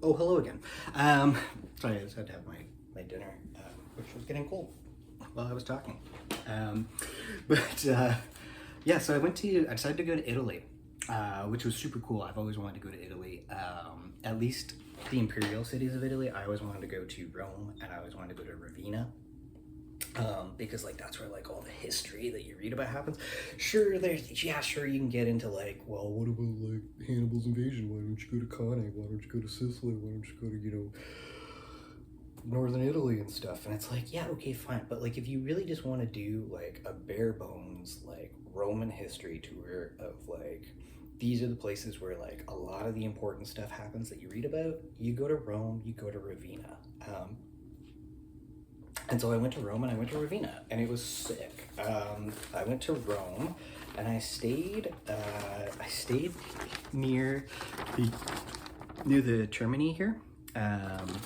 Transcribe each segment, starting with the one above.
Oh, hello again. Sorry, I just had to have my dinner, which was getting cold while I was talking. Um, but yeah, so I decided to go to Italy, which was super cool. I've always wanted to go to Italy, at least the imperial cities of Italy. I always wanted to go to Rome, and I always wanted to go to Ravenna. Because like that's where like all the history that you read about happens. Sure, sure you can get into like, well, what about like Hannibal's invasion? Why don't you go to Cannae? Why don't you go to Sicily? Why don't you go to northern Italy and stuff? And it's like, yeah, okay, fine, but like if you really just want to do like a bare bones like Roman history tour of like these are the places where like a lot of the important stuff happens that you read about, you go to Rome, you go to Ravenna. And so I went to Rome and I went to Ravenna, and it was sick. I went to Rome, and I stayed near the near the Termini here, um,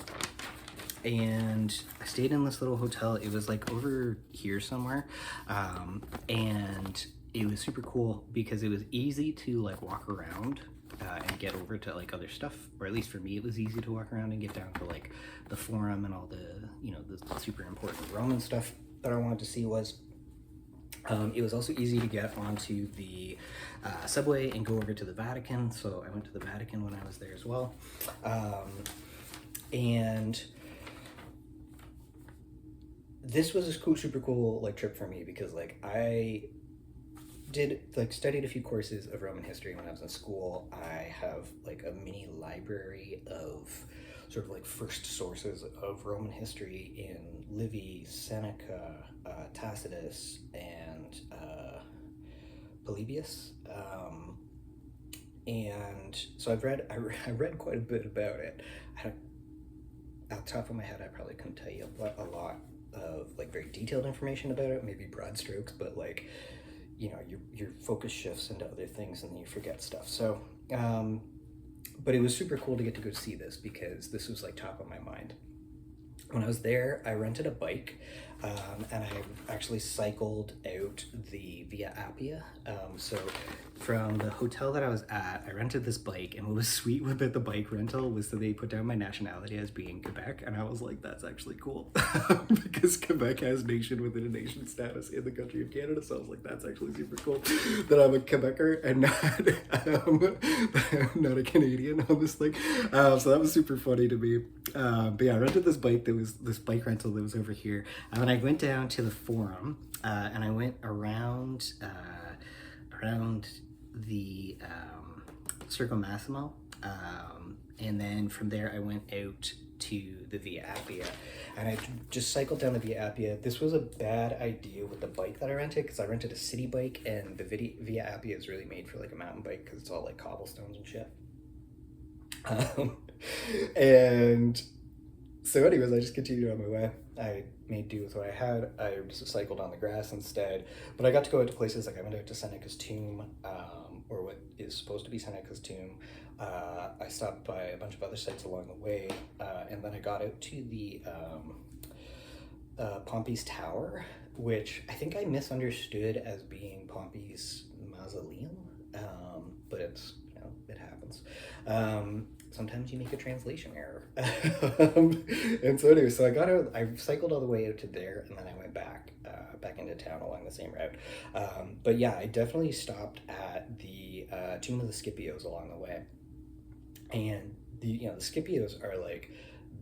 and I stayed in this little hotel. It was like over here somewhere, and it was super cool because it was easy to like walk around and get over to like other stuff, or at least for me, it was easy to walk around and get down to like the Forum and all the the super important Roman stuff that I wanted to see was. It was also easy to get onto the subway and go over to the Vatican, so I went to the Vatican when I was there as well. And this was a cool, super cool like trip for me because like I did like studied a few courses of Roman history when I was in school. I have like a mini library of sort of like first sources of Roman history in Livy, Seneca, Tacitus, and Polybius. And so I read quite a bit about it. Off the top of my head, I probably couldn't tell you a lot of like very detailed information about it, maybe broad strokes, but like your focus shifts into other things and then you forget stuff. So but it was super cool to get to go see this because this was like top of my mind. When I was there, I rented a bike, and I actually cycled out the Via Appia. So from the hotel that I was at, I rented this bike, and what was sweet about the bike rental was that they put down my nationality as being Quebec, and I was like, that's actually cool because Quebec has nation within a nation status in the country of Canada. So I was like, that's actually super cool that I'm a Quebecer and not a Canadian on this thing. So that was super funny to me. But yeah, I rented this bike that was this bike rental that was over here. And I went down to the Forum, and I went around the Circo Massimo, and then from there I went out to the Via Appia, and I just cycled down the Via Appia. This was a bad idea with the bike that I rented because I rented a city bike, and the Via Appia is really made for like a mountain bike because it's all like cobblestones and shit. Um, and so, anyways, I just continued on my way. I made do with what I had. I just cycled on the grass instead. But I got to go out to places like I went out to Seneca's tomb, or what is supposed to be Seneca's tomb. I stopped by a bunch of other sites along the way, and then I got out to the Pompey's Tower, which I think I misunderstood as being Pompey's mausoleum, but it's it happens. Sometimes you make a translation error. And so anyway, so I got out. I cycled all the way out to there, and then I went back into town along the same route. But yeah, I definitely stopped at the Tomb of the Scipios along the way, and the Scipios are like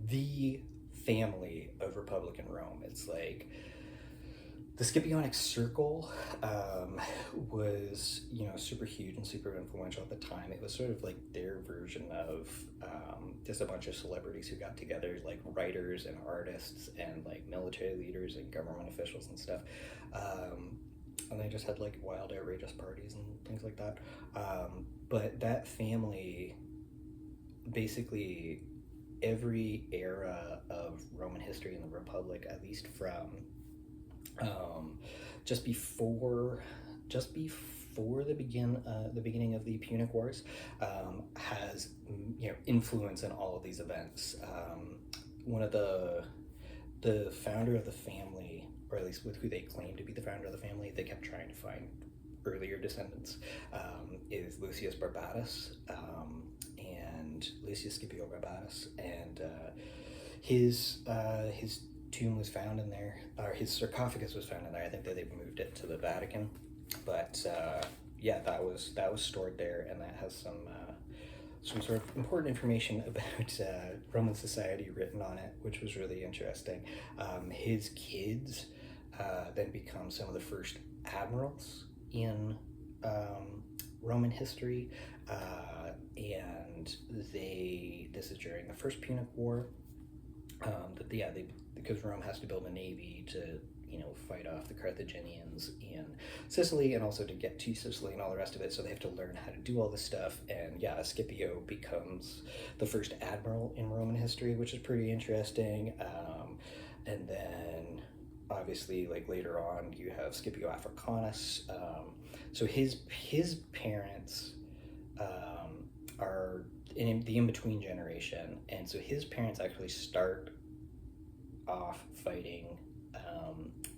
the family of Republican Rome. It's like the Scipionic Circle was super huge and super influential at the time. It was sort of like their version of just a bunch of celebrities who got together, like writers and artists and like military leaders and government officials and stuff. And they just had like wild, outrageous parties and things like that. But that family, basically, every era of Roman history in the Republic, at least from just before the beginning of the Punic Wars, has influence in all of these events. One of the founder of the family, or at least with who they claim to be the founder of the family, they kept trying to find earlier descendants, is Lucius Barbatus, and and Lucius Scipio Rabanus, and his tomb was found in there, or his sarcophagus was found in there. I think that they've moved it to the Vatican, but yeah, that was stored there, and that has some sort of important information about Roman society written on it, which was really interesting. His kids then become some of the first admirals in Roman history, and this is during the First Punic War. Because Rome has to build a navy to fight off the Carthaginians in Sicily, and also to get to Sicily and all the rest of it, so they have to learn how to do all this stuff. And yeah, Scipio becomes the first admiral in Roman history, which is pretty interesting. And then obviously, like, later on you have Scipio Africanus. So his parents are in the in-between generation, and so his parents actually start off fighting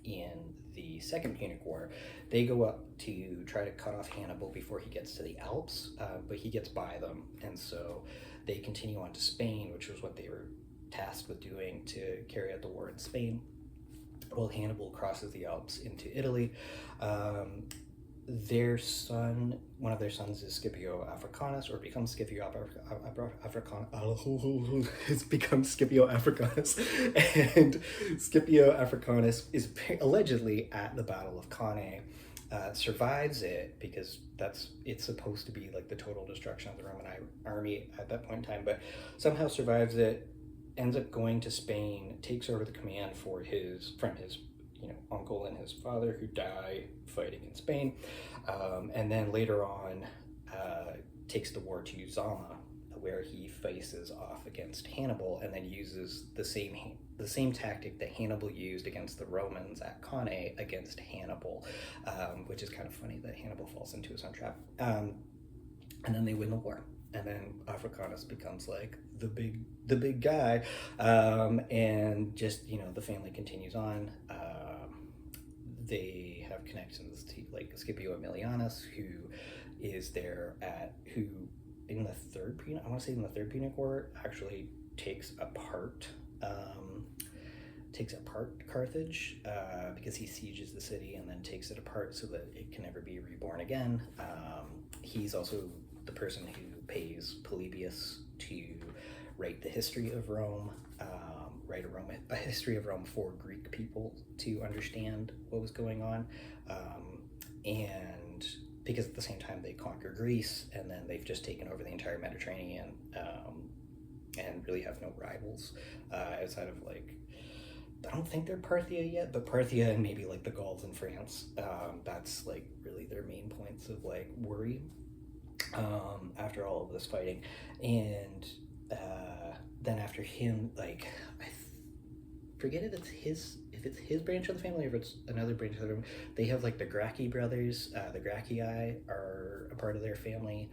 in the Second Punic War. They go up to try to cut off Hannibal before he gets to the Alps, but he gets by them, and so they continue on to Spain, which was what they were tasked with doing, to carry out the war in Spain. Well, Hannibal crosses the Alps into Italy. One of their sons is Scipio Africanus, or becomes Scipio Africanus. It's become Scipio Africanus, and Scipio Africanus is allegedly at the Battle of Cannae. Survives it because it's supposed to be like the total destruction of the Roman army at that point in time, but somehow survives it. Ends up going to Spain, takes over the command from his uncle and his father, who die fighting in Spain, and then later on takes the war to Zama, where he faces off against Hannibal, and then uses the same tactic that Hannibal used against the Romans at Cannae against Hannibal, which is kind of funny that Hannibal falls into his own trap. And then they win the war. And then Africanus becomes like the big guy, and just the family continues on. They have connections to like Scipio Aemilianus, who is there in the third Punic War actually takes apart Carthage, because he sieges the city and then takes it apart so that it can never be reborn again. He's also the person who pays Polybius to write the history of Rome, write a history of Rome for Greek people to understand what was going on, and because at the same time they conquer Greece, and then they've just taken over the entire Mediterranean, and really have no rivals outside of, like, I don't think they're Parthia yet, but Parthia and maybe like the Gauls in France. That's like really their main points of like worry after all of this fighting. And then after him, like, I forget if it's his branch of the family or if it's another branch of the family. They have like the Gracchi brothers. The Gracchi are a part of their family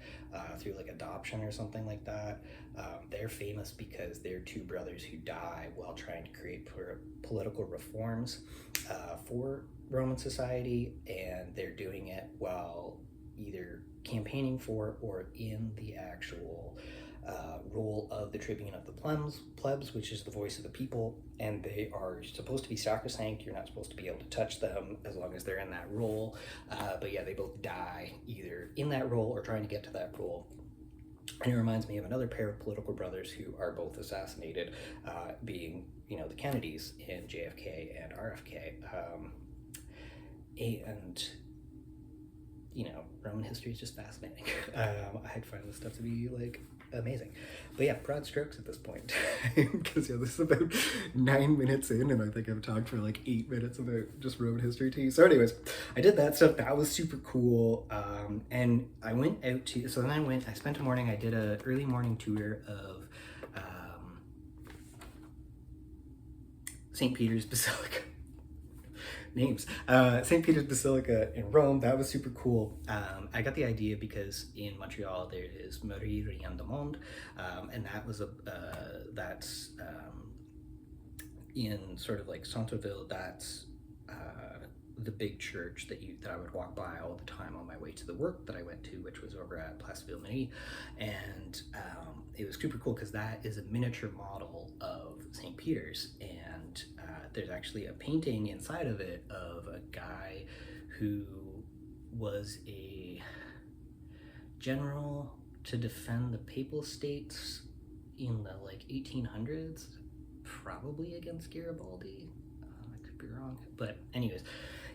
through like adoption or something like that. They're famous because they're two brothers who die while trying to create political reforms for Roman society, and they're doing it while either campaigning for or in the actual role of the tribune of the plebs, which is the voice of the people, and they are supposed to be sacrosanct. You're not supposed to be able to touch them as long as they're in that role, but yeah, they both die either in that role or trying to get to that role. And it reminds me of another pair of political brothers who are both assassinated, being, the Kennedys in JFK and RFK. And Roman history is just fascinating. I'd find this stuff to be like amazing. But yeah, broad strokes at this point, because this is about 9 minutes in, and I think I've talked for like 8 minutes about just Roman history to you. So anyways, I did that stuff. That was super cool. And I went out to, so then I spent a morning, I did a early morning tour of St. Peter's Basilica. Names. St. Peter's Basilica in Rome. That was super cool. I got the idea because in Montreal there is Marie Rien du Monde, and that was that's in sort of like Centreville. That's the big church that I would walk by all the time on my way to the work that I went to, which was over at Place Ville-Marie. And it was super cool because that is a miniature model of St. Peter's, and there's actually a painting inside of it of a guy who was a general to defend the Papal States in the like 1800s, probably against Garibaldi. I could be wrong, but anyways,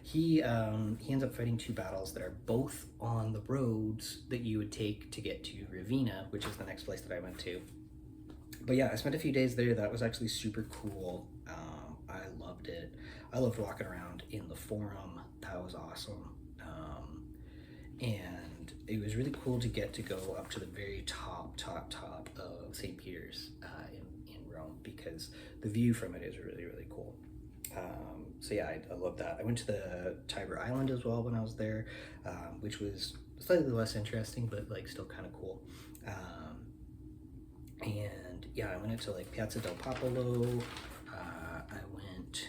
he ends up fighting two battles that are both on the roads that you would take to get to Ravenna, which is the next place that I went to. But yeah, I spent a few days there. That was actually super cool. I loved it. I loved walking around in the Forum. That was awesome. And it was really cool to get to go up to the very top of St. Peter's in Rome, because the view from it is really, really cool. So yeah, I love that. I went to the Tiber Island as well when I was there, which was slightly less interesting, but like still kind of cool. And yeah, I went into like Piazza del Popolo. I went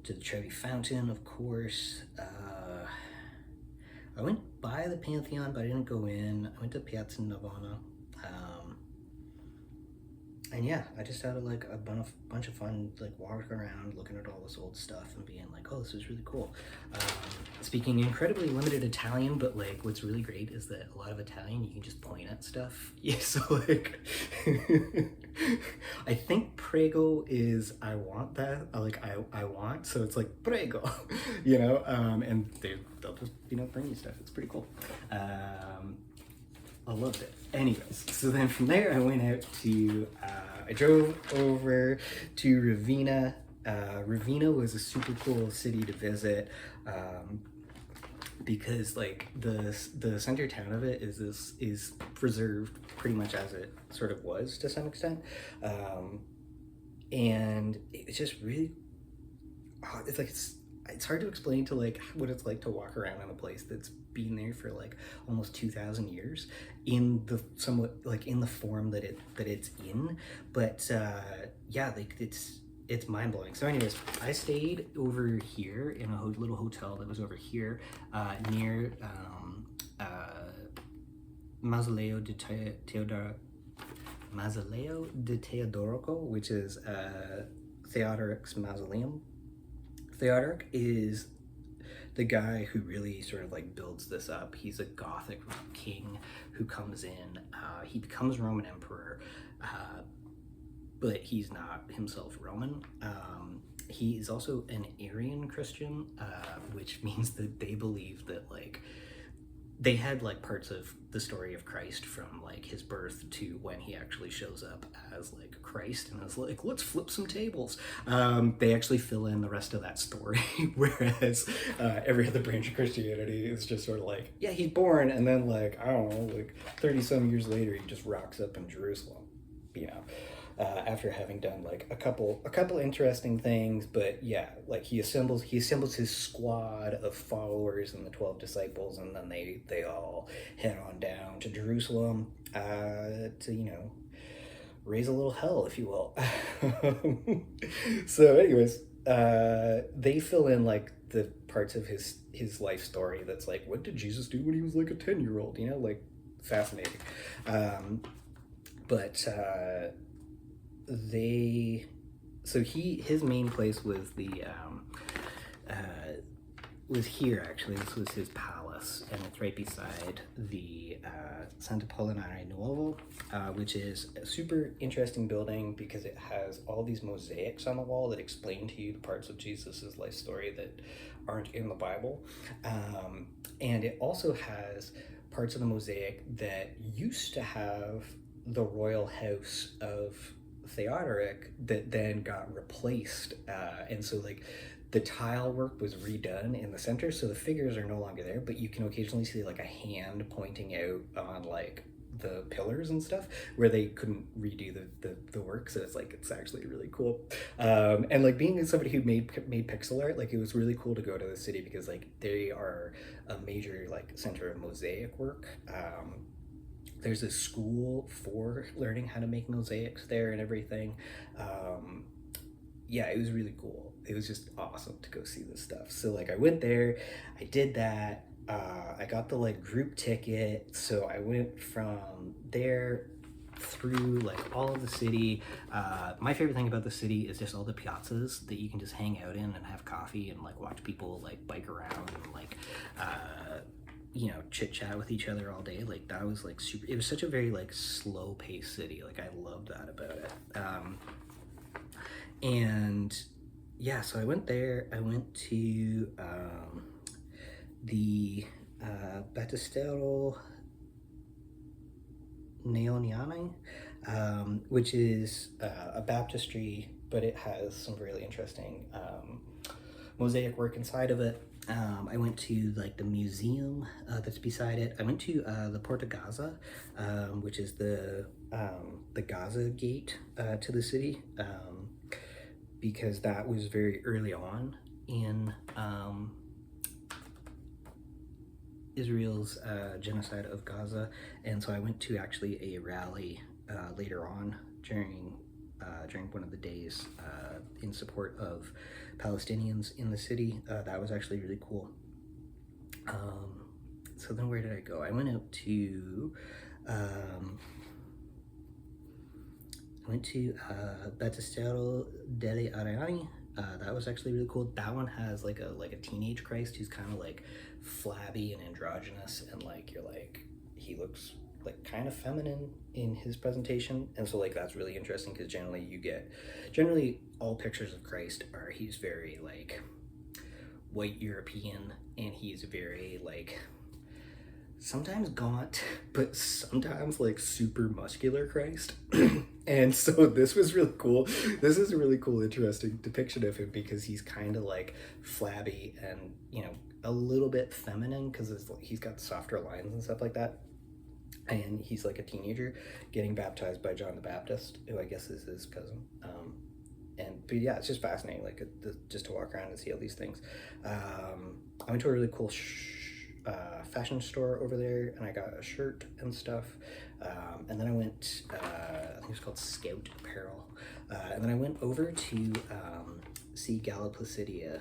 to the Trevi Fountain, of course. I went by the Pantheon, but I didn't go in. I went to Piazza Navona. And yeah, I just had like a bunch of fun, like walking around, looking at all this old stuff and being like, oh, this is really cool. Speaking incredibly limited Italian, but like what's really great is that a lot of Italian, you can just point at stuff. Yeah, so like, I think prego is I want that, like I want, so it's like prego, you know, and they'll just, you know, bring you stuff. It's pretty cool. I loved it. Anyways, so then from there I went out to, I drove over to Ravenna. Ravenna was a super cool city to visit, because like the center town of it is preserved pretty much as it sort of was to some extent, and it's just really, it's like it's hard to explain to like what it's like to walk around in a place that's been there for like almost 2,000 years in the somewhat like in the form that it's in, but yeah, like it's mind-blowing. So anyways, I stayed over here in a little hotel that was over here near Mausoleo de Teodorico, which is Theodoric's mausoleum. Theodoric is the guy who really sort of like builds this up. He's a Gothic king who comes in, he becomes Roman emperor, but he's not himself Roman. He is also an Arian Christian, which means that they believe that like they had like parts of the story of Christ from like his birth to when he actually shows up as like Christ and is like, let's flip some tables. They actually fill in the rest of that story, whereas every other branch of Christianity is just sort of like, yeah, he's born, and then like, I don't know, like 30 some years later, he just rocks up in Jerusalem, you know. After having done like a couple interesting things, but yeah, like he assembles his squad of followers and the 12 disciples, and then they all head on down to Jerusalem to, you know, raise a little hell, if you will. So anyways, they fill in like the parts of his life story that's like, what did Jesus do when he was like a 10-year-old, you know, like fascinating. But his main place was was here actually. This was his palace, and it's right beside the Sant'Apollinare Nuovo, which is a super interesting building because it has all these mosaics on the wall that explain to you the parts of Jesus's life story that aren't in the Bible, and it also has parts of the mosaic that used to have the royal house of Theodoric that then got replaced, and so like the tile work was redone in the center, so the figures are no longer there, but you can occasionally see like a hand pointing out on like the pillars and stuff where they couldn't redo the work, so it's actually really cool. And like being somebody who made pixel art, like it was really cool to go to the city because like they are a major like center of mosaic work. There's a school for learning how to make mosaics there and everything. yeah, it was really cool. It was just awesome to go see this stuff. So like I went there, I did that. I got the like group ticket, so I went from there through like all of the city. My favorite thing about the city is just all the piazzas that you can just hang out in and have coffee and like watch people like bike around and like you know, chit chat with each other all day. Like that was like super. It was such a very like slow paced city. Like I loved that about it. And yeah, so I went there. I went to the Battistero Neoniani, which is a baptistry, but it has some really interesting mosaic work inside of it. I went to like the museum that's beside it. I went to the Porta Gaza, which is the Gaza gate to the city, because that was very early on in Israel's genocide of Gaza, and so I went to actually a rally later on during one of the days in support of Palestinians in the city. That was actually really cool. So then where did I go? I went out to Battistero delle Ariani. That was actually really cool. That one has like a teenage Christ who's kind of like flabby and androgynous, and like you're like, he looks like kind of feminine in his presentation, and so like that's really interesting because generally all pictures of Christ are, he's very like white European, and he's very like sometimes gaunt, but sometimes like super muscular Christ. And so this was really cool. This is a really cool, interesting depiction of him because he's kind of like flabby and, you know, a little bit feminine because he's got softer lines and stuff like that. And he's like a teenager getting baptized by John the Baptist, who I guess is his cousin. But yeah, it's just fascinating, like just to walk around and see all these things. I went to a really cool fashion store over there, and I got a shirt and stuff. And then I went, I think it was called Scout Apparel. And then I went over to see Galla Placidia,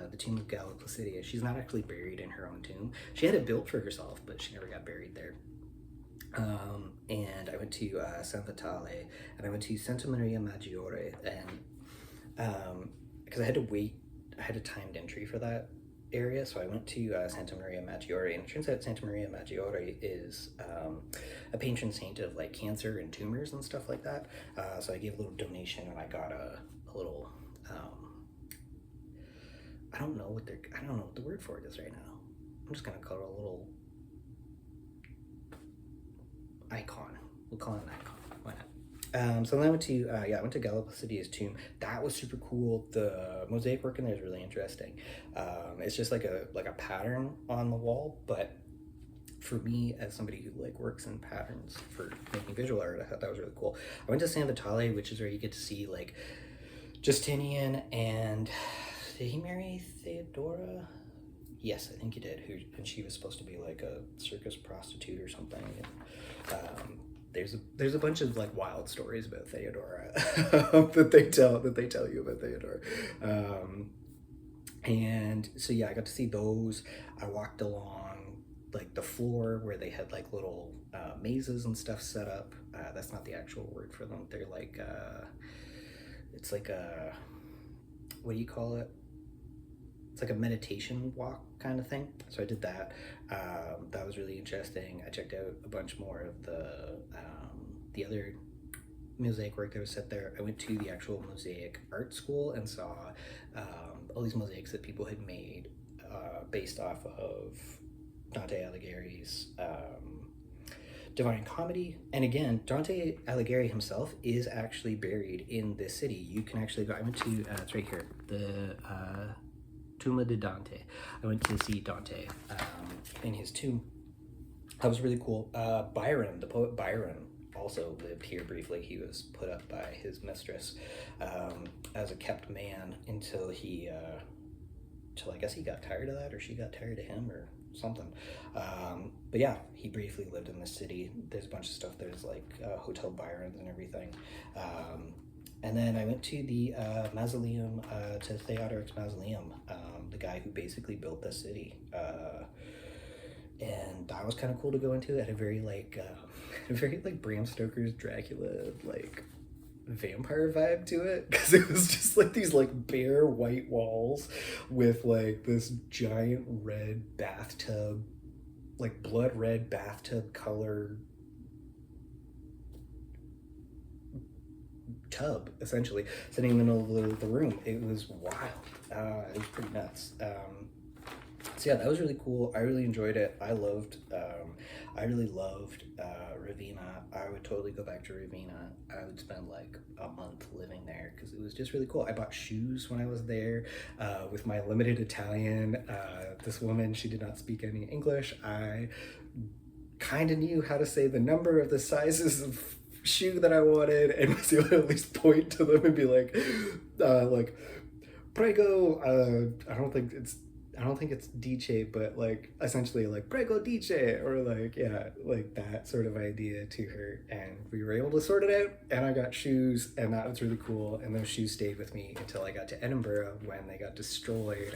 the tomb of Galla Placidia. She's not actually buried in her own tomb. She had it built for herself, but she never got buried there. And I went to San Vitale, and I went to Santa Maria Maggiore, and because I had to wait, I had a timed entry for that area, so I went to Santa Maria Maggiore, and it turns out Santa Maria Maggiore is a patron saint of like cancer and tumors and stuff like that. So I gave a little donation, and I got a little I don't know what the word for it is right now. I'm just gonna call it a little icon. We'll call it an icon. Why not? So then I went to I went to Galla Placidia's tomb. That was super cool. The mosaic work in there is really interesting. It's just like a pattern on the wall, but for me, as somebody who like works in patterns for making visual art, I thought that was really cool. I went to San Vitale, which is where you get to see like Justinian, and did he marry Theodora? Yes, I think he did. And she was supposed to be like a circus prostitute or something. And, there's a bunch of like wild stories about Theodora that they tell you about Theodora. And so yeah, I got to see those. I walked along like the floor where they had like little mazes and stuff set up. That's not the actual word for them. They're like it's like a, what do you call it? It's like a meditation walk kind of thing. So I did that. That was really interesting. I checked out a bunch more of the other mosaic work that was set there. I went to the actual mosaic art school and saw all these mosaics that people had made based off of Dante Alighieri's Divine Comedy. And again, Dante Alighieri himself is actually buried in this city. You can actually go, I went to, it's right here, the Tumba di Dante. I went to see Dante in his tomb. That was really cool. Byron, the poet Byron, also lived here briefly. He was put up by his mistress as a kept man until I guess he got tired of that, or she got tired of him, or something. But yeah, he briefly lived in the city. There's a bunch of stuff. There's like Hotel Byron's and everything. And then I went to the mausoleum, to Theodoric's mausoleum, the guy who basically built the city. And that was kind of cool to go into. It had a very like, a very like Bram Stoker's Dracula like vampire vibe to it, because it was just like these like bare white walls with like this giant red bathtub, like blood red bathtub color tub, essentially sitting in the middle of the room. It was wild. It was pretty nuts. So yeah, that was really cool. I really enjoyed it. I really loved Ravenna. I would totally go back to Ravenna. I would spend like a month living there because it was just really cool. I bought shoes when I was there with my limited Italian. This woman, she did not speak any English. I kind of knew how to say the number of the sizes of shoe that I wanted and was able to at least point to them and be like prego. I don't think it's dice, but like essentially like prego dice, or like, yeah, like that sort of idea to her. And we were able to sort it out, and I got shoes, and that was really cool. And those shoes stayed with me until I got to Edinburgh, when they got destroyed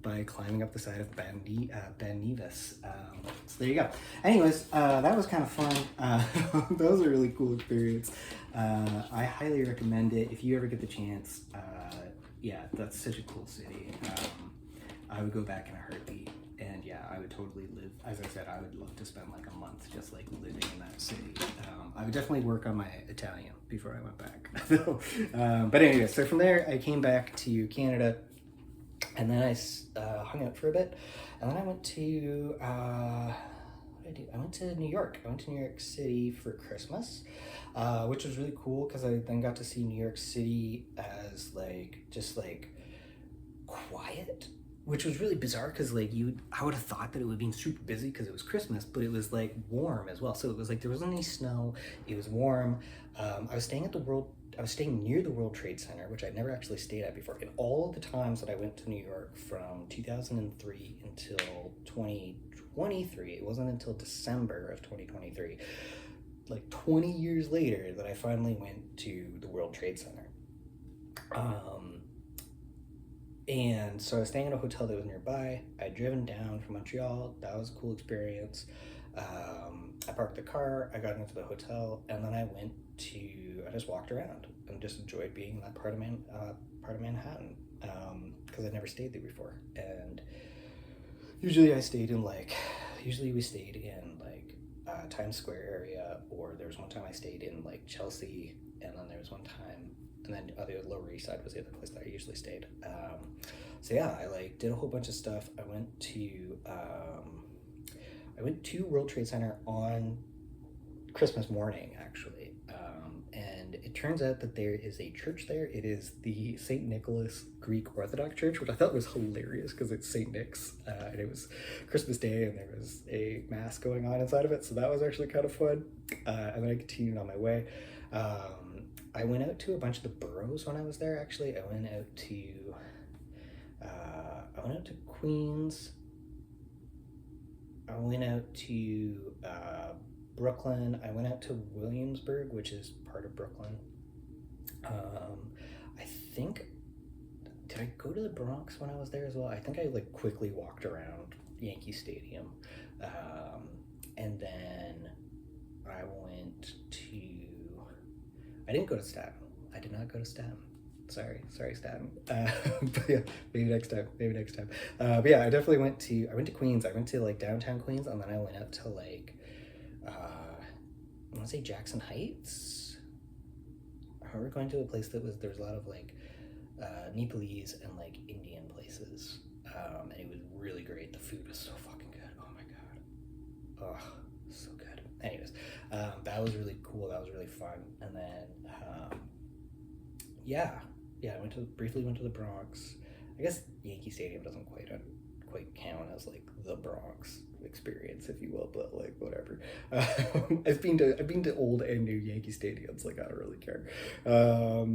by climbing up the side of Ben Nevis. So there you go. Anyways, that was kind of fun. That was a really cool experience. I highly recommend it if you ever get the chance. Yeah, that's such a cool city. I would go back in a heartbeat, and yeah, I would totally live. As I said, I would love to spend like a month just like living in that city. I would definitely work on my Italian before I went back. But anyway, so from there I came back to Canada, and then I hung out for a bit, and then I went to what did I do? I went to New York. I went to New York City for Christmas, which was really cool because I then got to see New York City as like just like quiet, which was really bizarre because like I would have thought that it would have been super busy because it was Christmas, but it was like warm as well. So it was like there wasn't any snow. It was warm. I was staying near the World Trade Center, which I'd never actually stayed at before. In all of the times that I went to New York from 2003 until 2023, it wasn't until December of 2023, like 20 years later, that I finally went to the World Trade Center. And so I was staying in a hotel that was nearby. I'd driven down from Montreal. That was a cool experience. I parked the car, I got into the hotel, and then I just walked around and just enjoyed being in that part of Manhattan, because I'd never stayed there before. And usually we stayed in like Times Square area, or there was one time I stayed in like Chelsea, and then there was one time, and then the Lower East Side was the other place that I usually stayed. So yeah, I like did a whole bunch of stuff. I went to World Trade Center on Christmas morning, actually. And it turns out that there is a church there. It is the St. Nicholas Greek Orthodox Church, which I thought was hilarious because it's St. Nick's, and it was Christmas Day, and there was a mass going on inside of it. So that was actually kind of fun. And then I continued on my way. I went out to a bunch of the boroughs when I was there. Actually, I went out to Queens. I went out to Brooklyn. I went out to Williamsburg, which is part of Brooklyn. I think, did I go to the Bronx when I was there as well? I think I like quickly walked around Yankee Stadium. And then I didn't go to Staten. I did not go to Staten. Sorry, Staten. But yeah, maybe next time. But yeah, I went to Queens. I went to like downtown Queens, and then I went out to like, I want to say Jackson Heights. I remember going to a place there was a lot of like Nepalese and like Indian places, and it was really great. The food was so fucking good. Oh my god. Oh, so good. Anyways, that was really cool. That was really fun. And then I briefly went to the Bronx. I guess Yankee Stadium doesn't quite count as like the Bronx experience, if you will, but like whatever. I've been to old and new Yankee stadiums. Like I don't really care. So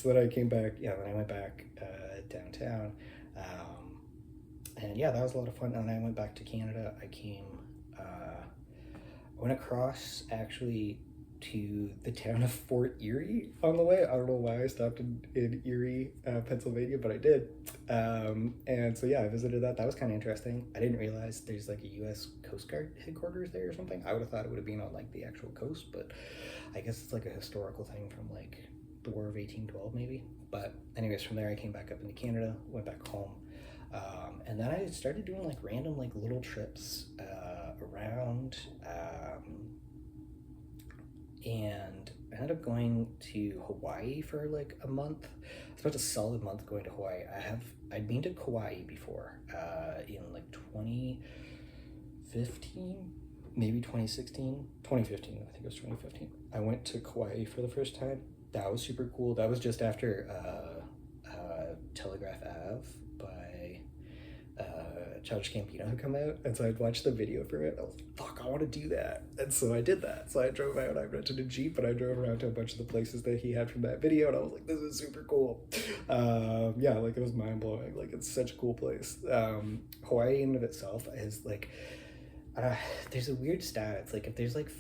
then I came back. Yeah, then I went back downtown, and yeah, that was a lot of fun. And then I went back to Canada. I went across actually to the town of Fort Erie on the way. I don't know why I stopped in Erie, Pennsylvania, but I did. And so yeah, I visited that. That was kind of interesting. I didn't realize there's like a U.S. Coast Guard headquarters there or something. I would have thought it would have been on like the actual coast, but I guess it's like a historical thing from like the War of 1812 maybe. But anyways, from there I came back up into Canada, went back home. And then I started doing like random like little trips around, and I ended up going to Hawaii for like a month. I spent a solid month going to Hawaii. I'd been to Kauai before, in like 2015, maybe 2016, 2015. I think it was 2015. I went to Kauai for the first time. That was super cool. That was just after Telegraph Ave by Childish Gambino had come out, and so I'd watched the video for it. I was like, fuck, I want to do that. And so I did that. So I drove out, I rented a Jeep, and I drove around to a bunch of the places that he had from that video, and I was like, this is super cool. Yeah, like it was mind-blowing. Like it's such a cool place. Hawaii in and of itself is like, there's a weird stat. It's like if there's like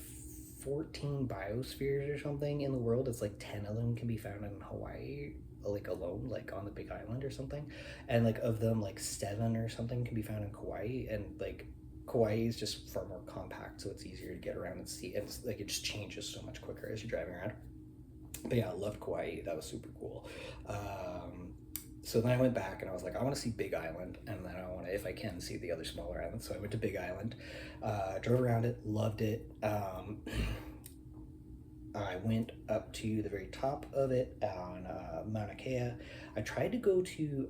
14 biospheres or something in the world, it's like 10 of them can be found in Hawaii, like alone, like on the Big Island or something. And like of them, like 7 or something can be found in Kauai. And like Kauai is just far more compact, so it's easier to get around and see. And it's, like it just changes so much quicker as you're driving around. But yeah, I loved Kauai. That was super cool. So then I went back and I was like, I want to see Big Island, and then I want to, if I can, see the other smaller islands. So I went to Big Island, drove around it, loved it. I went up to the very top of it on Mauna Kea. I tried to go to,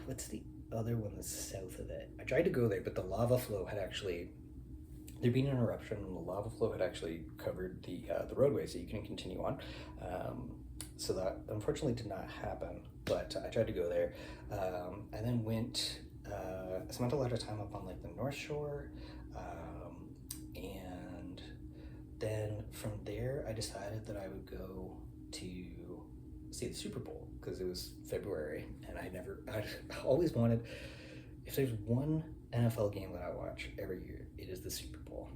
what's the other one that's south of it? I tried to go there, but the lava flow had actually, there'd been an eruption, and the lava flow had actually covered the roadway, so you couldn't continue on. So that unfortunately did not happen, but I tried to go there. And then went, I spent a lot of time up on like the North Shore, and then from there I decided that I would go to see the Super Bowl, because it was February, and I always wanted, if there's one NFL game that I watch every year, it is the Super Bowl.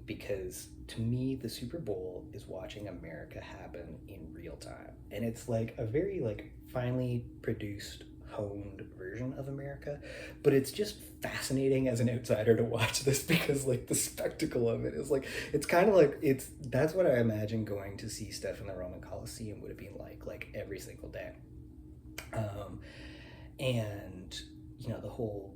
Because to me, the Super Bowl is watching America happen in real time. And it's like a very like finely produced, honed version of America. But it's just fascinating as an outsider to watch this, because like the spectacle of it is like, it's kind of like, that's what I imagine going to see stuff in the Roman Colosseum would have been like every single day. And you know, the whole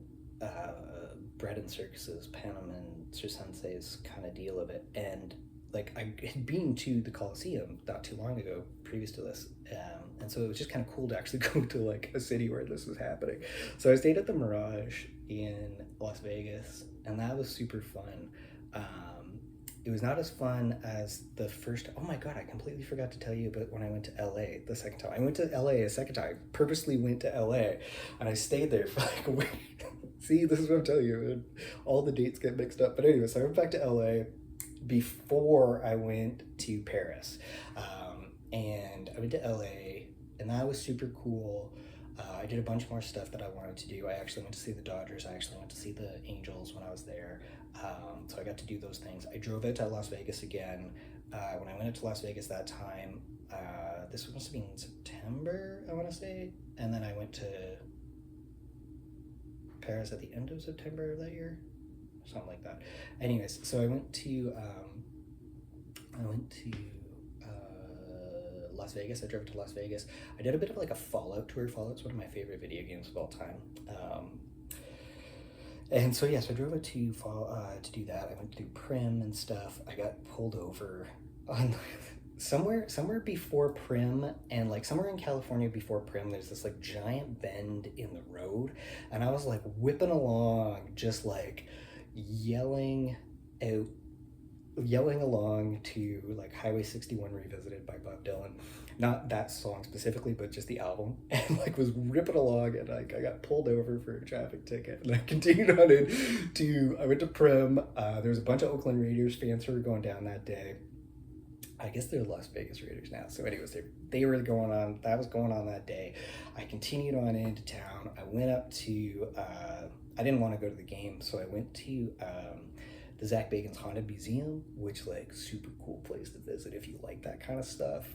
bread and circuses, Panem and Circenses kind of deal of it. And like I had been to the Colosseum not too long ago, previous to this, and so it was just kind of cool to actually go to like a city where this was happening. So I stayed at the Mirage in Las Vegas, and that was super fun. It was not as fun as the first. Oh my god, I completely forgot to tell you about when I went to LA the second time. I went to LA a second time. Purposely went to LA, and I stayed there for like a week. See, this is what I'm telling you. All the dates get mixed up. But anyway, so I went back to LA before I went to Paris. And I went to LA, and that was super cool. I did a bunch more stuff that I wanted to do. I actually went to see the Dodgers. I actually went to see the Angels when I was there. So I got to do those things. I drove out to Las Vegas again. When I went out to Las Vegas that time, this must have been in September, I want to say. And then I went to Paris at the end of September of that year, something like that. Anyways, so I went to Las Vegas. I drove to Las Vegas. I did a bit of like a Fallout tour. Fallout's one of my favorite video games of all time. And so yes, I drove out to do that. I went through Prim and stuff. I got pulled over on somewhere before Prim, and like somewhere in California before Prim, there's this like giant bend in the road, and I was like whipping along, just like yelling along to like Highway 61 Revisited by Bob Dylan. Not that song specifically, but just the album. And like was ripping along, and like I got pulled over for a traffic ticket, and I continued on I went to Prim. There was a bunch of Oakland Raiders fans who were going down that day. I guess they're Las Vegas Raiders now. So anyways, they were going on, that was going on that day. I continued on into town. I went up to, I didn't want to go to the game, so I went to the Zach Bagans Haunted Museum, which like super cool place to visit if you like that kind of stuff.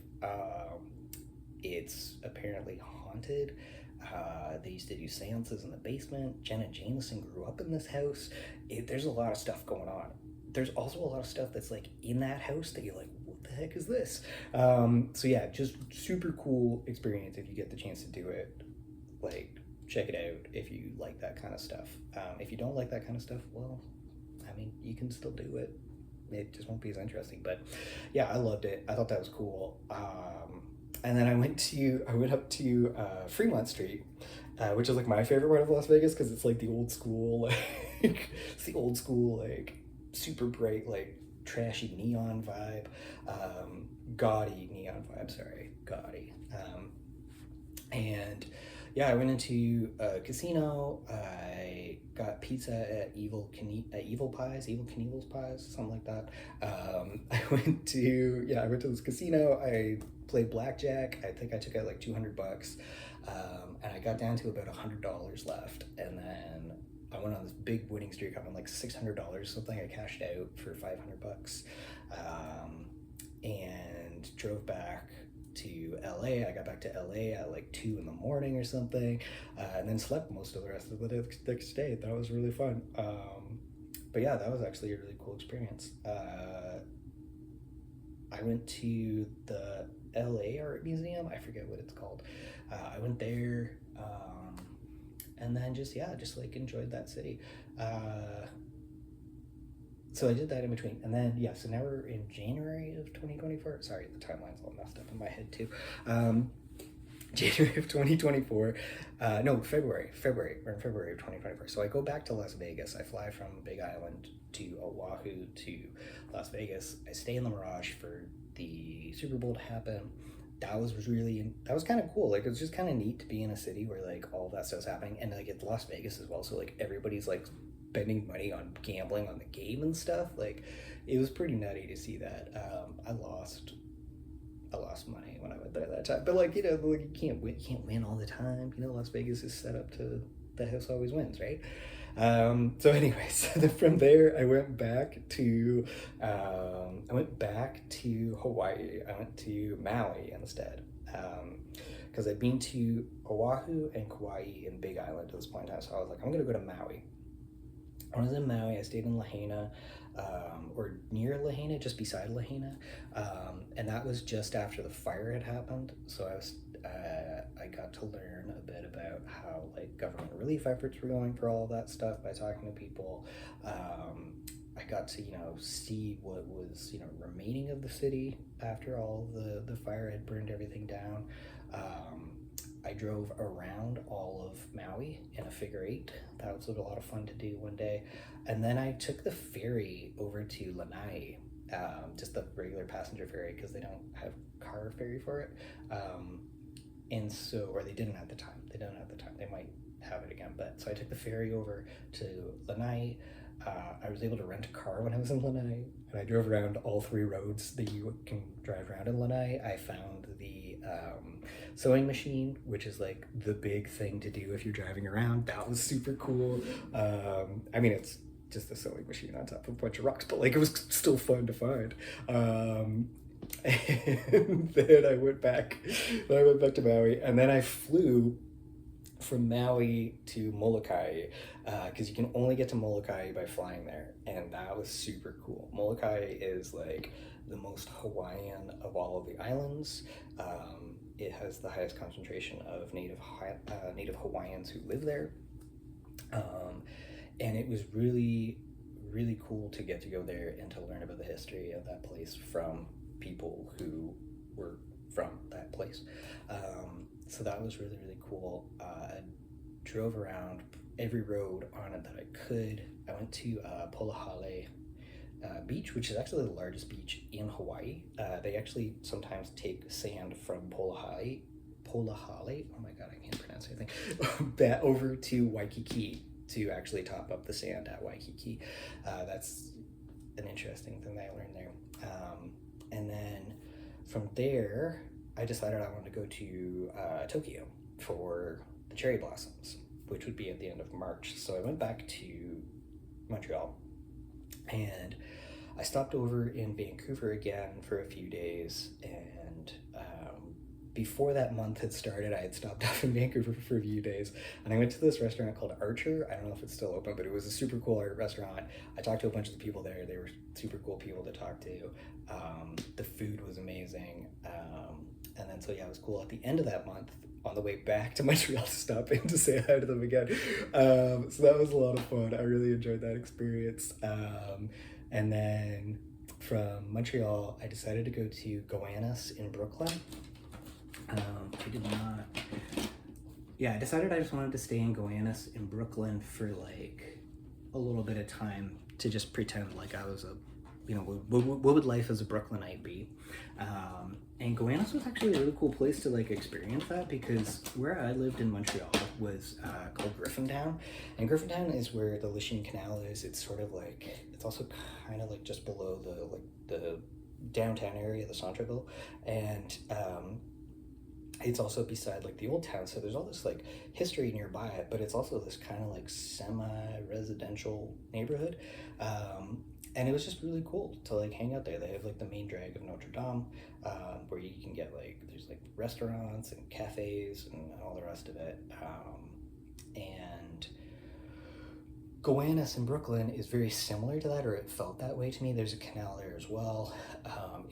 It's apparently haunted. They used to do seances in the basement. Jenna Jameson grew up in this house. There's a lot of stuff going on. There's also a lot of stuff that's like in that house that you're like, what the heck is this? So yeah, just super cool experience if you get the chance to do it. Like, check it out if you like that kind of stuff. If you don't like that kind of stuff, well, I mean, you can still do it. It just won't be as interesting. But yeah, I loved it. I thought that was cool. And then I went up to Fremont Street, which is like my favorite part of Las Vegas because it's like the old school, like it's the old school, like super bright, like trashy neon vibe, gaudy neon vibe. Sorry, gaudy. And yeah, I went into a casino. I got pizza at Evil Knievel's Pies, something like that. I went to this casino. I played blackjack. I think I took out like $200, and I got down to about $100 left. And then I went on this big winning streak. I'm on like $600 something. I cashed out for $500, and drove back to LA. I got back to LA at like 2 in the morning or something, and then slept most of the rest of the next day. That was really fun. But yeah, that was actually a really cool experience. I went to the LA Art Museum. I forget what it's called. I went there, and then just like enjoyed that city. So I did that in between, and then so now we're in January of 2024. Sorry, the timeline's all messed up in my head too. January of 2024. No, February. We're in February of 2024. So I go back to Las Vegas. I fly from Big Island to Oahu to Las Vegas. I stay in the Mirage for the Super Bowl to happen. That was kind of cool. Like, it was just kind of neat to be in a city where like all that stuff's happening, and like it's Las Vegas as well. So like everybody's like spending money on gambling on the game and stuff. Like, it was pretty nutty to see that. I lost money when I went there that time, but like, you can't win all the time. Las Vegas is set up to the house always wins, right? So anyways, from there I went back to Hawaii. I went to Maui instead, because I'd been to Oahu and Kauai and Big Island at this point in time. So I was like, I'm gonna go to Maui. When I was in Maui, I stayed in Lahaina, or near Lahaina, just beside Lahaina, and that was just after the fire had happened. So I got to learn a bit about how like government relief efforts were going for all of that stuff by talking to people. I got to see what was remaining of the city after all the fire had burned everything down. I drove around all of Maui in a figure eight. That was a lot of fun to do one day. And then I took the ferry over to Lanai, just the regular passenger ferry, because they don't have car ferry for it. And so, or they didn't at the time. They might have it again. But so I took the ferry over to Lanai. I was able to rent a car when I was in Lanai, and I drove around all 3 roads that you can drive around in Lanai. I found the sewing machine, which is like the big thing to do if you're driving around. That was super cool. I mean, it's just a sewing machine on top of a bunch of rocks, but like it was still fun to find. And then I went back to Maui, and then I flew from Maui to Molokai, because you can only get to Molokai by flying there, and that was super cool. Molokai is like the most Hawaiian of all of the islands. It has the highest concentration of native Hawaiians who live there, and it was really, really cool to get to go there and to learn about the history of that place from people who were from that place. So that was really, really cool. I drove around every road on it that I could. I went to Polahale Beach, which is actually the largest beach in Hawaii. They actually sometimes take sand from Polahale, oh my god, I can't pronounce anything, that over to Waikiki to actually top up the sand at Waikiki. That's an interesting thing that I learned there. And then from there, I decided I wanted to go to Tokyo for the cherry blossoms, which would be at the end of March. So I went back to Montreal, And I stopped over in Vancouver again for a few days, and before that month had started, I had stopped off in Vancouver for a few days, and I went to this restaurant called Archer. I don't know if it's still open, but it was a super cool art restaurant. I talked to a bunch of the people there. They were super cool people to talk to. The food was amazing. And then, so yeah, it was cool. At the end of that month, on the way back to Montreal, to stop in to say hi to them again. So that was a lot of fun. I really enjoyed that experience. And then from Montreal, I decided to go to Gowanus in Brooklyn. I did not. Yeah, I decided I just wanted to stay in Gowanus in Brooklyn for like a little bit of time to just pretend like I was a, you know, what would life as a Brooklynite be? And Gowanus was actually a really cool place to like experience that, because where I lived in Montreal was called Griffintown, and Griffintown is where the Lachine Canal is. It's sort of like, it's also kind of like just below the downtown area, the Centreville, and it's also beside like the old town, so there's all this like history nearby it, but it's also this kind of like semi-residential neighborhood, and it was just really cool to like hang out there. They have like the main drag of Notre Dame, where you can get like, there's like restaurants and cafes and all the rest of it, and Gowanus in Brooklyn is very similar to that, or it felt that way to me. There's a canal there as well.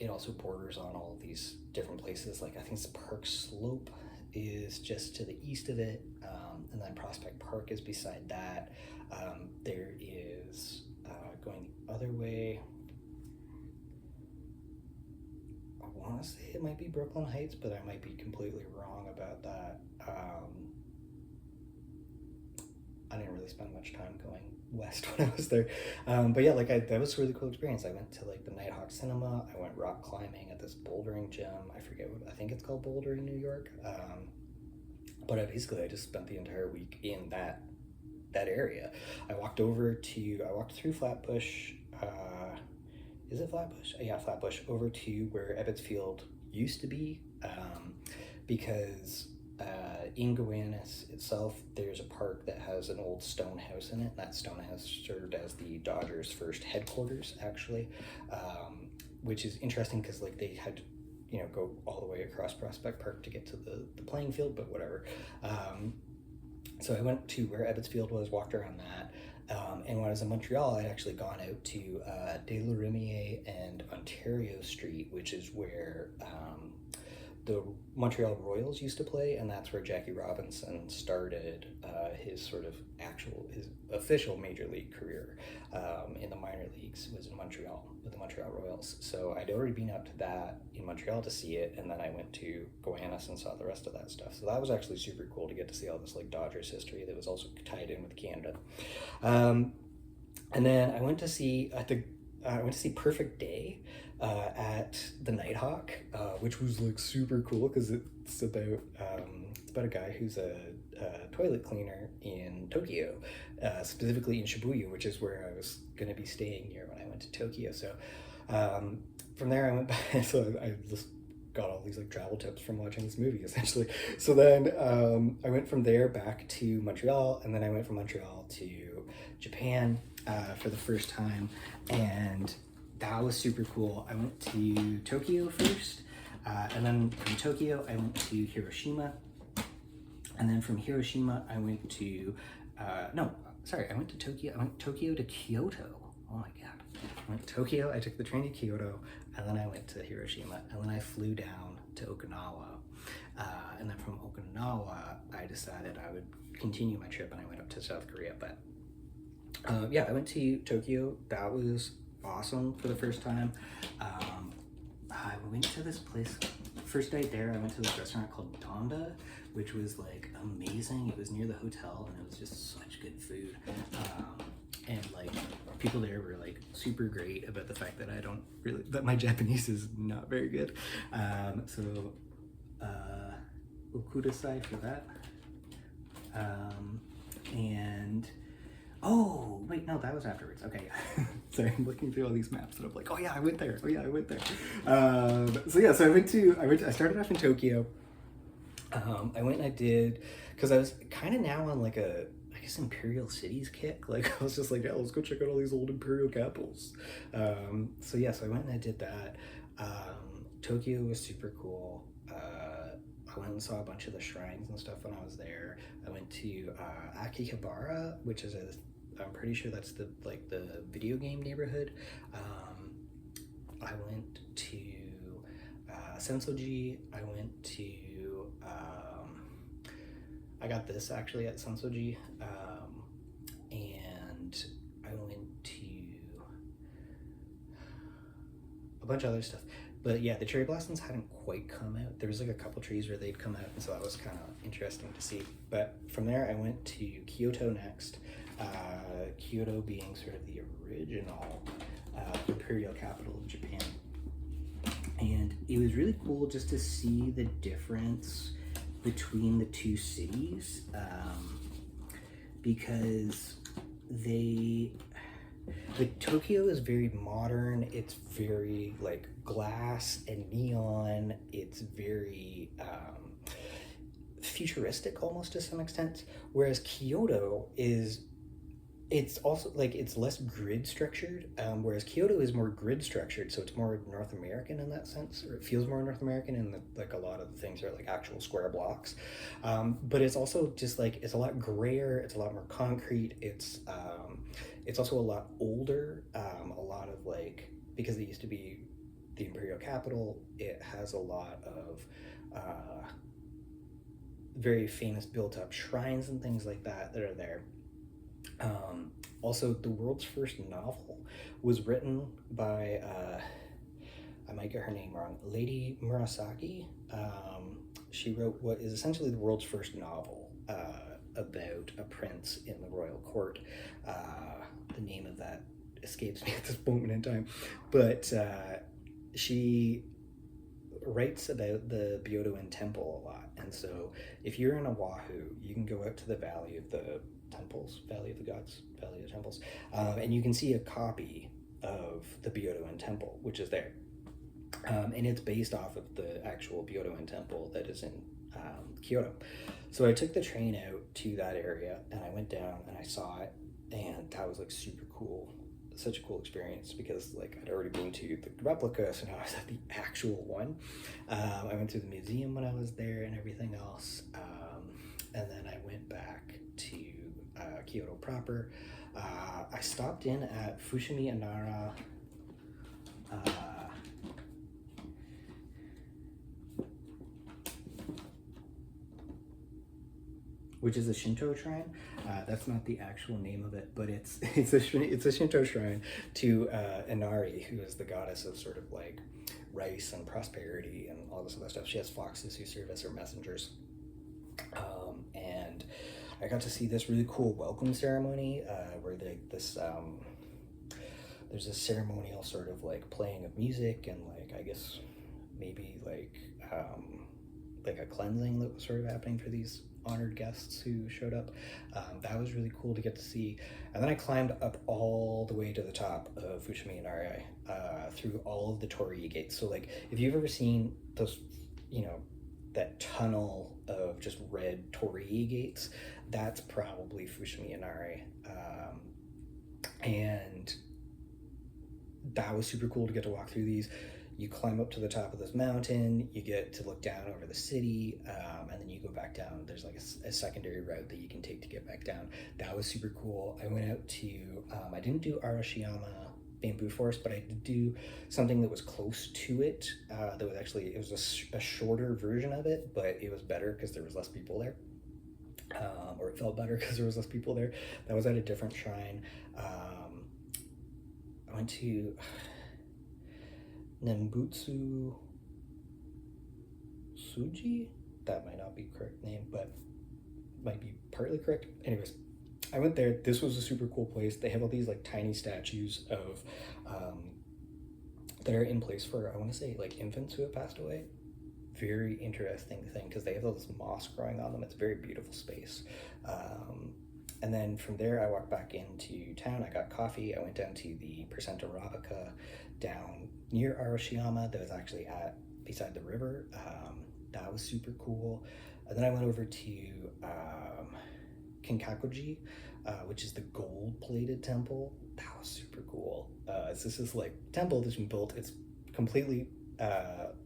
It also borders on all of these different places. Like I think it's Park Slope is just to the east of it, and then Prospect Park is beside that. There is, going the other way, I want to say it might be Brooklyn Heights, but I might be completely wrong about that. I didn't really spend much time going west when I was there, but yeah, like that was a really cool experience. I went to like the Nighthawk Cinema. I went rock climbing at this bouldering gym. I forget what, I think it's called Bouldering New York. But I just spent the entire week in that area. I walked through Flatbush. Is it Flatbush? Yeah, Flatbush, over to where Ebbets Field used to be, because in Gowanus itself, there's a park that has an old stone house in it. That stone house served as the Dodgers' first headquarters, actually, which is interesting because like they had to, you know, go all the way across Prospect Park to get to the playing field, but whatever. So I went to where Ebbets Field was, walked around that, and when I was in Montreal, I'd actually gone out to Des Lorimiers and Ontario Street, which is where the Montreal Royals used to play, and that's where Jackie Robinson started his official major league career in the minor leagues. Was in Montreal with the Montreal Royals. So I'd already been up to that in Montreal to see it, and then I went to Gowanus and saw the rest of that stuff. So that was actually super cool to get to see all this like Dodgers history that was also tied in with Canada. And then I went to see Perfect Day at the Nighthawk, which was like super cool because it's about a guy who's a toilet cleaner in Tokyo, specifically in Shibuya, which is where I was going to be staying near when I went to Tokyo. So from there I went back, so I just got all these like travel tips from watching this movie essentially. So then I went from there back to Montreal, and then I went from Montreal to Japan for the first time, and that was super cool. I went to Tokyo first, and then from Tokyo I went to Hiroshima, and then from Hiroshima I went to I went to Tokyo. I went Tokyo to Kyoto. Oh my god. I went to Tokyo, I took the train to Kyoto, and then I went to Hiroshima, and then I flew down to Okinawa. And then from Okinawa, I decided I would continue my trip, and I went up to South Korea. But yeah, I went to Tokyo. That was awesome for the first time. I went to this place, first night there, I went to this restaurant called Donda, which was like amazing. It was near the hotel, and it was just such good food. And like people there were like super great about the fact that that my Japanese is not very good. So okudasai for that. And oh wait, no, that was afterwards. Okay. Sorry, I'm looking through all these maps and I'm like, oh yeah, I went there. So I started off in Tokyo. I went and I did, because I was kind of now on like a guess, Imperial Cities kick. Like, I was just like, yeah, let's go check out all these old Imperial capitals. So yeah, so I went and I did that. Tokyo was super cool. I went and saw a bunch of the shrines and stuff when I was there. I went to Akihabara, which is I'm pretty sure that's the video game neighborhood. I went to Sensoji. I went to I got this actually at Sensoji, and I went to a bunch of other stuff. But yeah, the cherry blossoms hadn't quite come out. There was like a couple trees where they'd come out, and so that was kind of interesting to see. But from there, I went to Kyoto next. Kyoto being sort of the original imperial capital of Japan. And it was really cool just to see the difference between the two cities, because Tokyo is very modern. It's very like glass and neon. It's very futuristic almost to some extent, whereas Kyoto it's also like it's less grid structured, whereas Kyoto is more grid structured, so it's more North American in that sense, or it feels more North American in like a lot of the things are like actual square blocks, but it's also just like it's a lot grayer, it's a lot more concrete, it's also a lot older, a lot of like, because it used to be the imperial capital, it has a lot of very famous built up shrines and things like that are there. Also, the world's first novel was written by, I might get her name wrong, Lady Murasaki. She wrote what is essentially the world's first novel about a prince in the royal court. The name of that escapes me at this moment in time. But she writes about the Byodo-in temple a lot. And so if you're in Oahu, you can go out to the Valley of the Temples, Valley of the Gods, Valley of the Temples, and you can see a copy of the Byodo-in temple, which is there. And it's based off of the actual Byodo-in temple that is in Kyoto. So I took the train out to that area and I went down and I saw it, and that was like super cool. Such a cool experience because like I'd already been to the replica, so now I was at the actual one. I went to the museum when I was there and everything else, and then I went back to Kyoto proper. I stopped in at Fushimi Inara, which is a Shinto shrine. That's not the actual name of it, but it's a Shinto shrine to Inari, who is the goddess of sort of like rice and prosperity and all this other stuff. She has foxes who serve as her messengers. And I got to see this really cool welcome ceremony where there's a ceremonial sort of like playing of music and like I guess maybe like a cleansing that was sort of happening for these honored guests who showed up. That was really cool to get to see. And then I climbed up all the way to the top of Fushimi Inari through all of the torii gates. So like if you've ever seen those, that tunnel of just red torii gates, that's probably Fushimi Inari. And that was super cool to get to walk through these. You climb up to the top of this mountain, you get to look down over the city, and then you go back down. There's like a secondary route that you can take to get back down. That was super cool. I went out to, I didn't do Arashiyama Bamboo Forest, but I did do something that was close to it. That was actually, it was a shorter version of it, but it was better because there was less people there. Or it felt better because there was less people there. That was at a different shrine. I went to Nembutsu Suji? That might not be the correct name, but might be partly correct. Anyways, I went there. This was a super cool place. They have all these like tiny statues of that are in place for, I want to say, like infants who have passed away. Very interesting thing because they have all this moss growing on them. It's a very beautiful space. And then from there, I walked back into town. I got coffee. I went down to the Percento Arabica down near Arashiyama that was actually beside the river. That was super cool. And then I went over to Kinkakuji, which is the gold-plated temple. That was super cool. It's this like temple that's been built. It's completely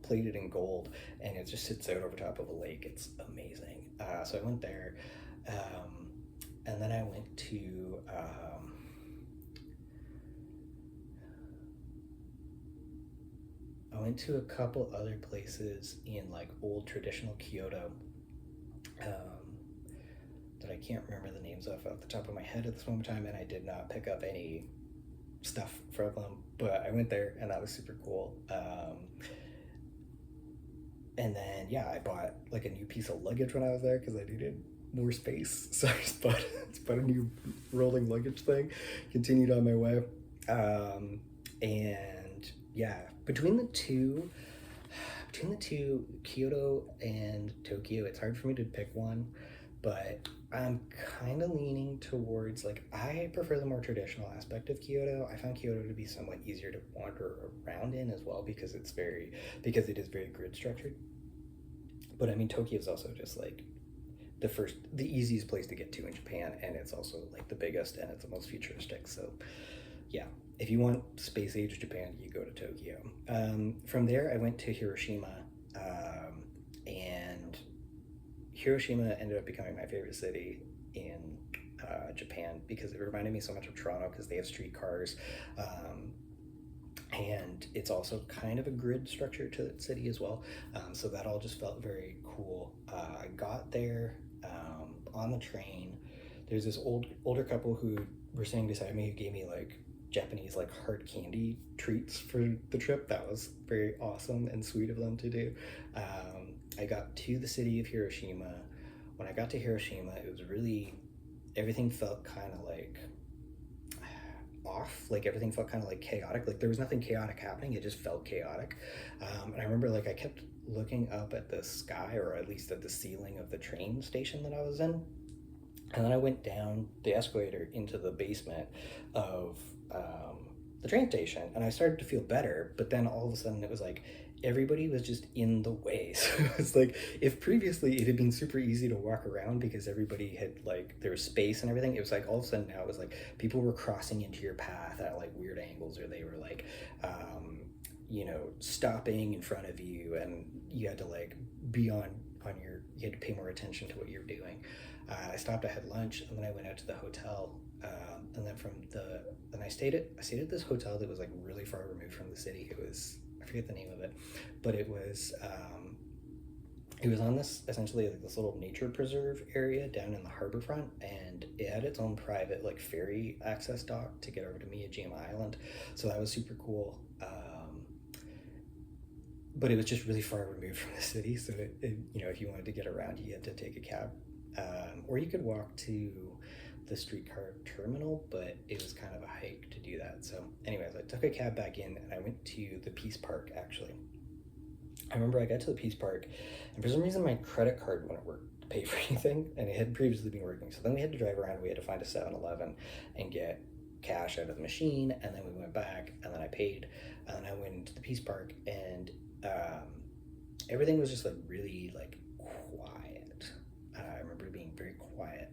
plated in gold, and it just sits out over top of a lake. It's amazing. So I went there, and then I went to a couple other places in like old traditional Kyoto that I can't remember the names of off the top of my head at this moment in time, and I did not pick up any stuff from them, but I went there and that was super cool. And then yeah, I bought like a new piece of luggage when I was there because I needed more space, so I just bought a new rolling luggage thing. Continued on my way, and yeah, between the two, Kyoto and Tokyo, it's hard for me to pick one, but I'm kind of leaning towards like I prefer the more traditional aspect of Kyoto. I found Kyoto to be somewhat easier to wander around in as well because it is very grid structured. But I mean, Tokyo is also just like the easiest place to get to in Japan, and it's also like the biggest and it's the most futuristic. So yeah, if you want space age Japan, you go to Tokyo. From there, I went to Hiroshima, and Hiroshima ended up becoming my favorite city in Japan because it reminded me so much of Toronto because they have streetcars, and it's also kind of a grid structure to the city as well. So that all just felt very cool. I got there on the train. There's this older couple who were sitting beside me who gave me like Japanese like hard candy treats for the trip. That was very awesome and sweet of them to do. I got to the city of Hiroshima. When I got to Hiroshima, it was really, everything felt kind of like off. Like everything felt kind of like chaotic. Like there was nothing chaotic happening. It just felt chaotic. And I remember like I kept looking up at the sky, or at least at the ceiling of the train station that I was in. And then I went down the escalator into the basement of the train station, and I started to feel better. But then all of a sudden, it was like everybody was just in the way. So it's like if previously it had been super easy to walk around because everybody had like there was space and everything, it was like all of a sudden now it was like people were crossing into your path at like weird angles, or they were like stopping in front of you, and you had to like be on your, you had to pay more attention to what you're doing. I stopped, I had lunch, and then I went out to the hotel, and then I stayed at this hotel that was like really far removed from the city. It was, I forget the name of it, but it was on this essentially like this little nature preserve area down in the harbor front, and it had its own private like ferry access dock to get over to Miyajima Island. So that was super cool. But it was just really far removed from the city, so if you wanted to get around, you had to take a cab, or you could walk to the streetcar terminal, but it was kind of a hike to do that. So anyways, I took a cab back in, and I went to the Peace Park. Actually, I remember I got to the Peace Park, and for some reason my credit card wouldn't work to pay for anything, and it had previously been working. So then we had to drive around. We had to find a 7-Eleven and get cash out of the machine, and then we went back, and then I paid, and then I went into the Peace Park, and everything was just like really like quiet. I remember being very quiet,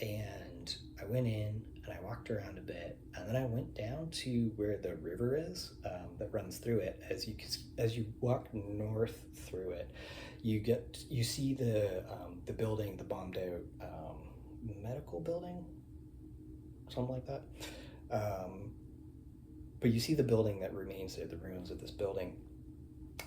and I went in and I walked around a bit, and then I went down to where the river is, that runs through it. As you walk north through it, you see the building, the bombed out medical building, something like that. But you see the building that remains there, the ruins of this building.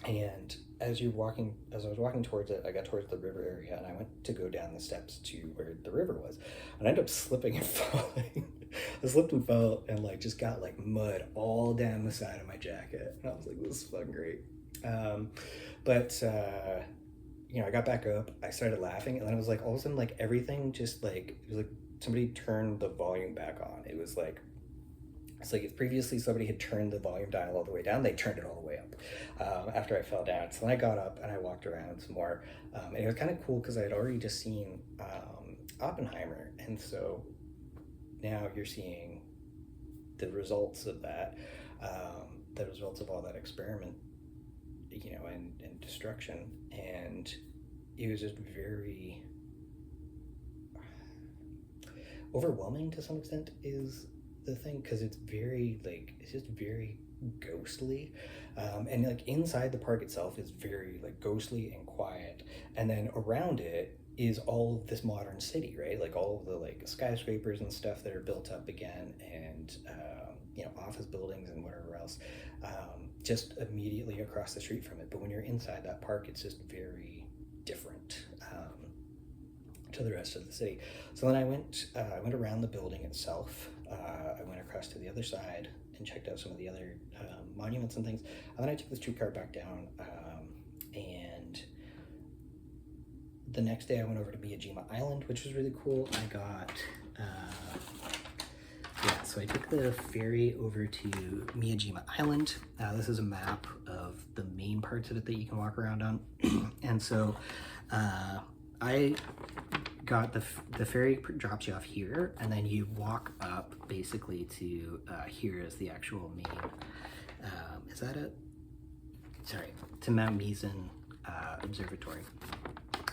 And as I was walking towards it, I got towards the river area, and I went to go down the steps to where the river was, and I ended up slipping and falling. I slipped and fell, and like just got like mud all down the side of my jacket, and I was like, "This is fucking great." But I got back up, I started laughing, and then it was like all of a sudden, like everything just like it was like somebody turned the volume back on. It's like if previously somebody had turned the volume dial all the way down, they turned it all the way up after I fell down. So then I got up and I walked around some more. And it was kind of cool because I had already just seen Oppenheimer. And so now you're seeing the results of that, the results of all that experiment, and destruction. And it was just very, overwhelming to some extent is the thing, because it's very like it's just very ghostly, and like inside the park itself is very like ghostly and quiet, and then around it is all of this modern city, right? Like all of the like skyscrapers and stuff that are built up again, and office buildings and whatever else, just immediately across the street from it. But when you're inside that park, it's just very different, to the rest of the city. So then I went around the building itself. I went across to the other side and checked out some of the other monuments and things. And then I took the streetcar back down, and the next day I went over to Miyajima Island, which was really cool. I got, so I took the ferry over to Miyajima Island. This is a map of the main parts of it that you can walk around on. And so I got the ferry drops you off here, and then you walk up basically to here is the actual main, is that it? Sorry, to Mount Mizan Observatory.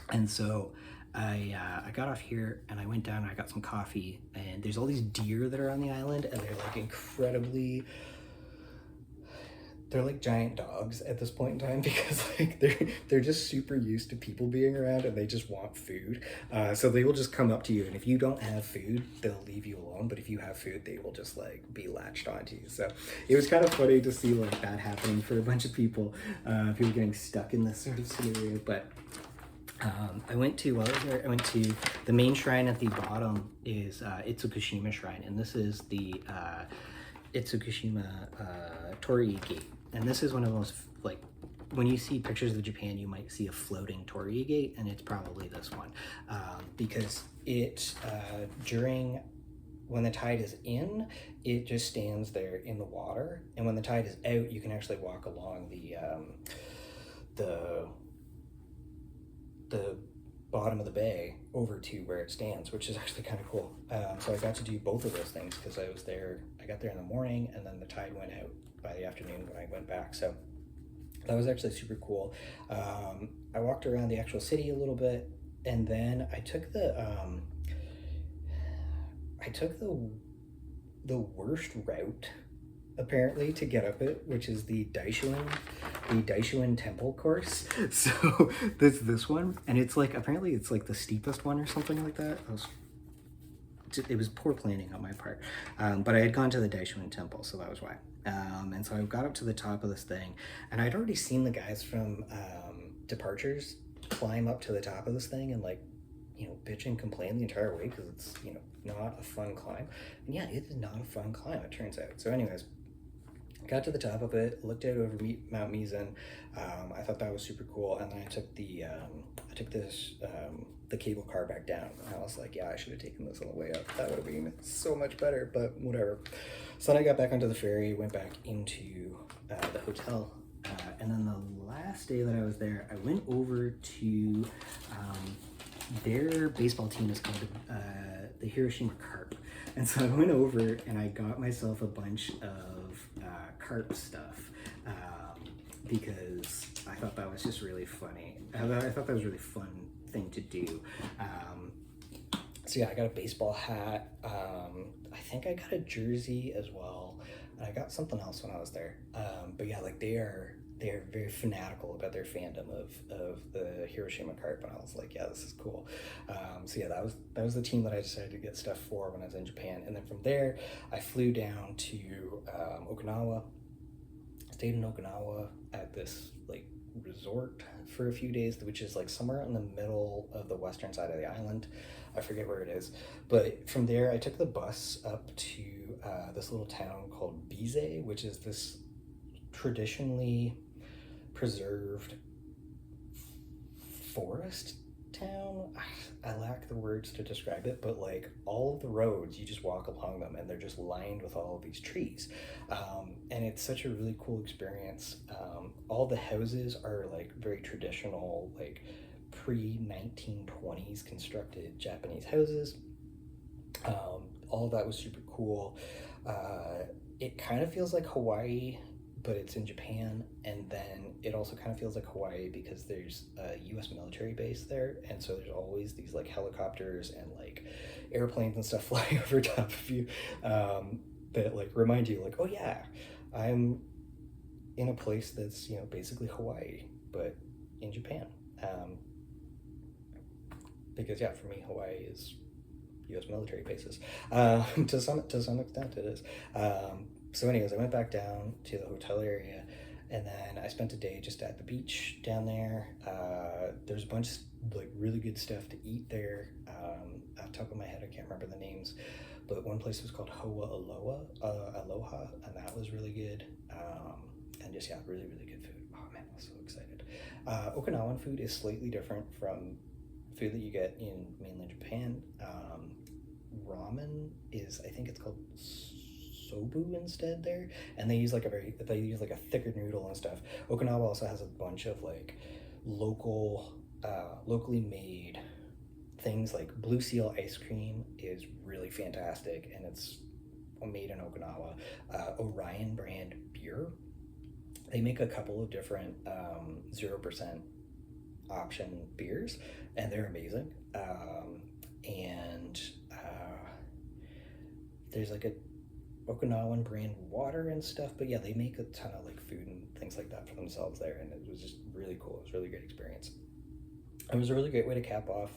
And so I got off here and I went down and I got some coffee, and there's all these deer that are on the island, and they're like they're like giant dogs at this point in time, because like they're just super used to people being around, and they just want food. So they will just come up to you, and if you don't have food, they'll leave you alone. But if you have food, they will just like be latched onto you. So it was kind of funny to see like that happening for a bunch of people, people getting stuck in this sort of scenario. But I went to the main shrine at the bottom is Itsukushima Shrine, and this is the Itsukushima Torii Gate. And this is one of the most, like, when you see pictures of Japan, you might see a floating Torii Gate, and it's probably this one, because it when the tide is in, it just stands there in the water, and when the tide is out, you can actually walk along the bottom of the bay over to where it stands, which is actually kind of cool. So I got to do both of those things, because I got there in the morning, and then the tide went out by the afternoon when I went back. So that was actually super cool. I walked around the actual city a little bit, and then I took the worst route apparently to get up it, which is the Daishuin Temple course. So this one, and it's like, apparently it's like the steepest one or something like that. It was poor planning on my part, but I had gone to the Daishuin Temple, so that was why. And so I got up to the top of this thing, and I'd already seen the guys from Departures climb up to the top of this thing and like, bitch and complain the entire way, because it's, not a fun climb. And yeah, it is not a fun climb, it turns out. So anyways, got to the top of it, looked out over Mount Mizan. I thought that was super cool, and then I took the cable car back down. And I was like, yeah, I should have taken this on the way up. That would have been so much better, but whatever. So then I got back onto the ferry, went back into the hotel, and then the last day that I was there, I went over to their baseball team is called the Hiroshima Carp. And so I went over and I got myself a bunch of carp stuff, because I thought that was just really funny. I thought that was a really fun thing to do. So yeah, I got a baseball hat. I think I got a jersey as well. And I got something else when I was there. But yeah, like they are very fanatical about their fandom of the Hiroshima Carp, and I was like, yeah, this is cool. So yeah, that was the team that I decided to get stuff for when I was in Japan. And then from there, I flew down to Okinawa. Stayed in Okinawa at this like resort for a few days, which is like somewhere in the middle of the western side of the island. I forget where it is, but from there I took the bus up to this little town called Bize, which is this traditionally preserved forest town. I lack the words to describe it, but like all of the roads, you just walk along them and they're just lined with all of these trees. And it's such a really cool experience. All the houses are like very traditional, like pre-1920s constructed Japanese houses. All of that was super cool. It kind of feels like Hawaii, but it's in Japan, and then it also kind of feels like Hawaii because there's a U.S. military base there, and so there's always these like helicopters and like airplanes and stuff flying over top of you, that like remind you like, oh yeah, I'm in a place that's, you know, basically Hawaii but in Japan. Because yeah, for me, Hawaii is U.S. military bases. To some extent, it is. So, anyways, I went back down to the hotel area, and then I spent a day just at the beach down there. There's a bunch of like really good stuff to eat there. Off the top of my head, I can't remember the names, but one place was called Hoa Aloha, and that was really good. And just yeah, really really good food. Oh man, I was so excited. Okinawan food is slightly different from food that you get in mainland Japan. Ramen is, I think it's called sobu instead there, and they use like a thicker noodle and stuff. Okinawa also has a bunch of like locally made things. Like Blue Seal ice cream is really fantastic, and it's made in Okinawa. Orion brand beer, they make a couple of different 0% option beers, and they're amazing. And there's like a Okinawan brand water and stuff, but yeah, they make a ton of like food and things like that for themselves there, and it was just really cool. It was a really great experience. It was a really great way to cap off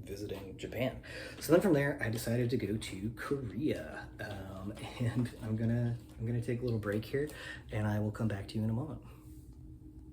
visiting Japan. So then from there, I decided to go to Korea, and I'm gonna take a little break here, and I will come back to you in a moment.